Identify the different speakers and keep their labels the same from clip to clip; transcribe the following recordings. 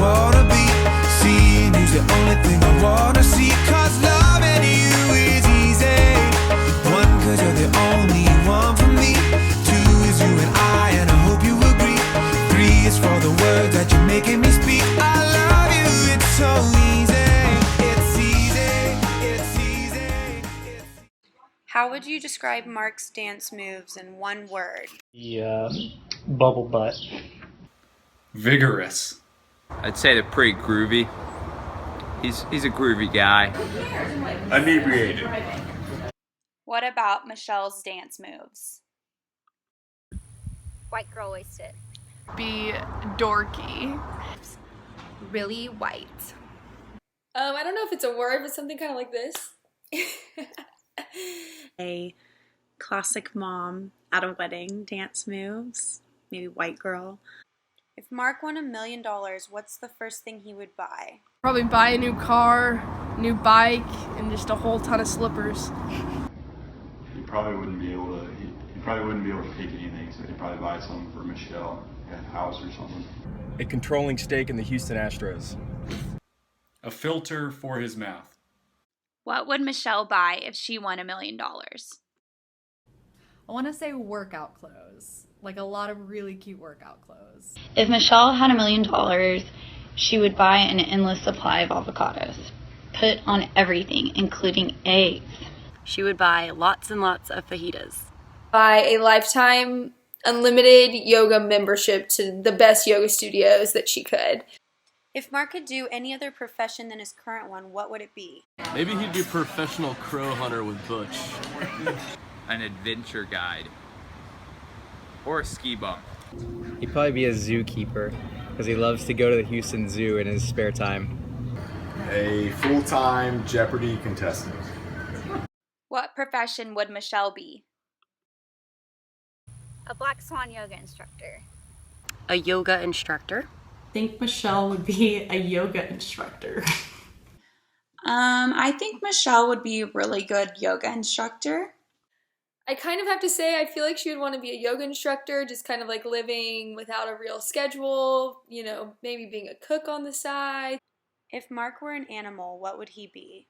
Speaker 1: wanna be. Seeing you's the only thing I wanna see. Cause loving you is easy. One, cause you're the only one for me. Two is you and I hope you agree. Three is for the words that you're making me speak. I love you, it's so easy. It's easy, it's easy.
Speaker 2: How would you describe Mark's dance moves in one word?
Speaker 3: Bubble butt.
Speaker 4: Vigorous.
Speaker 5: I'd say they're pretty groovy. He's a groovy guy.
Speaker 4: Inebriated.
Speaker 2: What about Michelle's dance moves?
Speaker 6: White girl wasted.
Speaker 7: Be dorky.
Speaker 6: Really white.
Speaker 8: I don't know if it's a word, but something kind of like this.
Speaker 9: A classic mom at a wedding dance moves, maybe white girl.
Speaker 2: If Mark won $1 million, what's the first thing he would buy?
Speaker 7: Probably buy a new car, new bike, and just a whole ton of slippers.
Speaker 10: He probably wouldn't be able to. He probably wouldn't be able to pick anything, so he'd probably buy something for Michelle, a house or something.
Speaker 11: A controlling stake in the Houston Astros.
Speaker 4: A filter for his mouth.
Speaker 2: What would Michelle buy if she won $1 million?
Speaker 12: I want to say workout clothes. Like a lot of really cute workout clothes.
Speaker 13: If Michelle had $1 million, she would buy an endless supply of avocados. Put on everything, including eggs.
Speaker 14: She would buy lots and lots of fajitas.
Speaker 8: Buy a lifetime unlimited yoga membership to the best yoga studios that she could.
Speaker 2: If Mark could do any other profession than his current one, what would it be?
Speaker 15: Maybe he'd be a professional crow hunter with Butch.
Speaker 5: An adventure guide. Or a ski bum.
Speaker 16: He'd probably be a zookeeper because he loves to go to the Houston Zoo in his spare time.
Speaker 17: A full-time Jeopardy contestant.
Speaker 2: What profession would Michelle be?
Speaker 6: A black swan yoga instructor.
Speaker 14: A yoga instructor.
Speaker 18: I think Michelle would be a yoga instructor.
Speaker 2: I think Michelle would be a really good yoga instructor.
Speaker 8: I kind of have to say, I feel like she would want to be a yoga instructor, just kind of like living without a real schedule, you know, maybe being a cook on the side.
Speaker 2: If Mark were an animal, what would he be?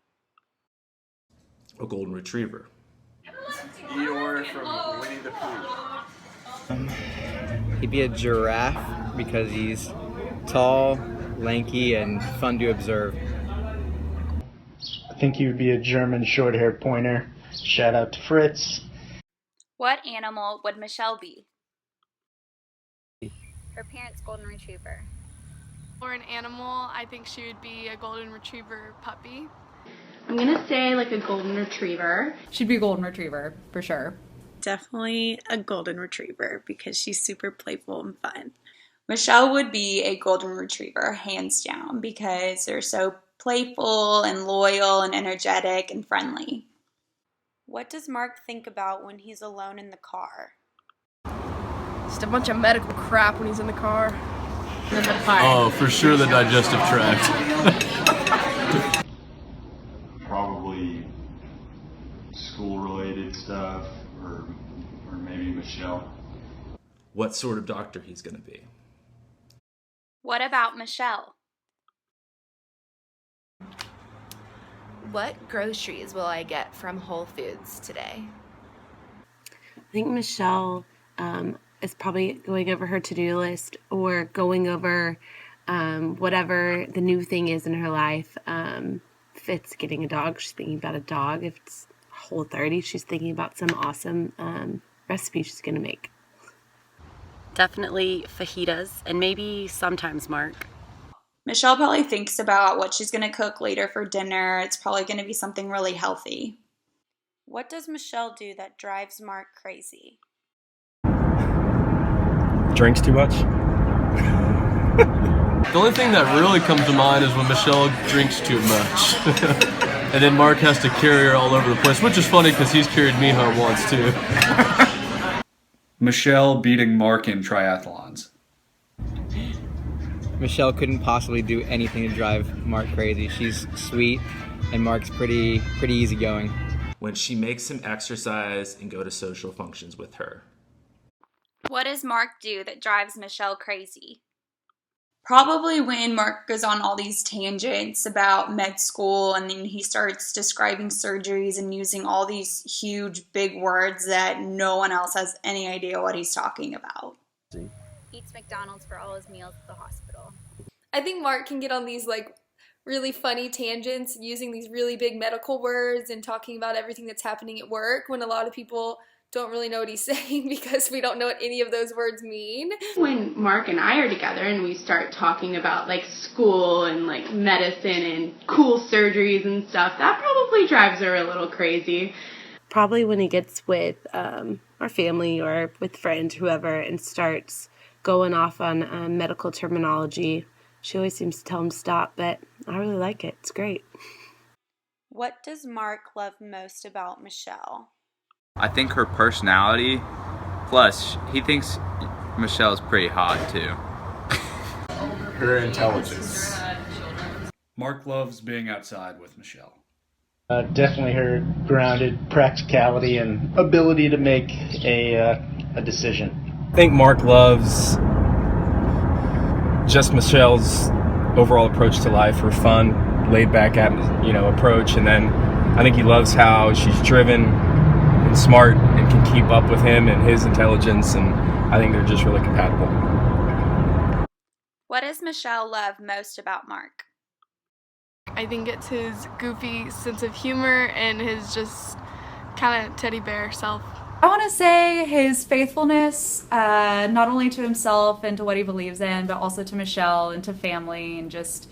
Speaker 17: A golden retriever.
Speaker 10: Eeyore from Winnie the Pooh.
Speaker 16: He'd be a giraffe because he's tall, lanky, and fun to observe.
Speaker 3: I think he would be a German short-haired pointer. Shout out to Fritz.
Speaker 2: What animal would Michelle be?
Speaker 6: Her parents' golden retriever.
Speaker 7: Or an animal, I think she would be a golden retriever puppy.
Speaker 18: I'm gonna say like a golden retriever.
Speaker 12: She'd be a golden retriever, for sure.
Speaker 9: Definitely a golden retriever because she's super playful and fun.
Speaker 2: Michelle would be a golden retriever, hands down, because they're so playful and loyal and energetic and friendly. What does Mark think about when he's alone in the car?
Speaker 7: Just a bunch of medical crap when he's in the car.
Speaker 15: Oh, for sure the digestive tract.
Speaker 10: Probably school-related stuff, or maybe Michelle.
Speaker 17: What sort of doctor he's going to be.
Speaker 2: What about Michelle?
Speaker 19: What groceries will I get from Whole Foods today?
Speaker 20: I think Michelle is probably going over her to-do list or going over whatever the new thing is in her life. If it's getting a dog, she's thinking about a dog. If it's Whole30, she's thinking about some awesome recipe she's going to make.
Speaker 14: Definitely fajitas, and maybe sometimes Mark.
Speaker 2: Michelle probably thinks about what she's going to cook later for dinner. It's probably going to be something really healthy. What does Michelle do that drives Mark crazy?
Speaker 11: Drinks too much.
Speaker 15: The only thing that really comes to mind is when Michelle drinks too much. And then Mark has to carry her all over the place, which is funny because he's carried me home once too.
Speaker 4: Michelle beating Mark in triathlons.
Speaker 16: Michelle couldn't possibly do anything to drive Mark crazy. She's sweet, and Mark's pretty easygoing.
Speaker 17: When she makes him exercise and go to social functions with her.
Speaker 2: What does Mark do that drives Michelle crazy? Probably when Mark goes on all these tangents about med school and then he starts describing surgeries and using all these huge big words that no one else has any idea what he's talking about.
Speaker 6: Eats McDonald's for all his meals at the hospital.
Speaker 8: I think Mark can get on these like really funny tangents using these really big medical words and talking about everything that's happening at work when a lot of people don't really know what he's saying because we don't know what any of those words mean.
Speaker 21: When Mark and I are together and we start talking about like school and like medicine and cool surgeries and stuff, that probably drives her a little crazy.
Speaker 20: Probably when he gets with our family or with friends, whoever, and starts going off on medical terminology. She always seems to tell him stop, but I really like it. It's great.
Speaker 2: What does Mark love most about Michelle?
Speaker 5: I think her personality, plus he thinks Michelle's pretty hot too.
Speaker 4: Her intelligence. Mark loves being outside with Michelle.
Speaker 3: Definitely her grounded practicality and ability to make a decision.
Speaker 11: I think Mark loves just Michelle's overall approach to life, her fun, laid-back approach, and then I think he loves how she's driven and smart and can keep up with him and his intelligence, and I think they're just really compatible.
Speaker 2: What does Michelle love most about Mark?
Speaker 7: I think it's his goofy sense of humor and his just kind of teddy bear self.
Speaker 22: I want to say his faithfulness, not only to himself and to what he believes in, but also to Michelle and to family, and just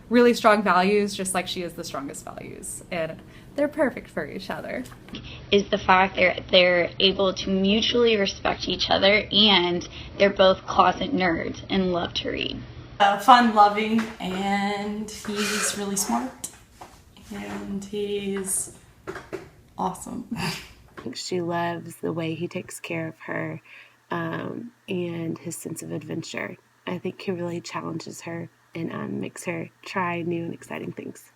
Speaker 22: really strong values, just like she is the strongest values. And they're perfect for each other.
Speaker 13: Is the fact that they're able to mutually respect each other, and they're both closet nerds and love to read.
Speaker 18: Fun, loving, and he's really smart. And he's awesome.
Speaker 20: I think she loves the way he takes care of her and his sense of adventure. I think he really challenges her and makes her try new and exciting things.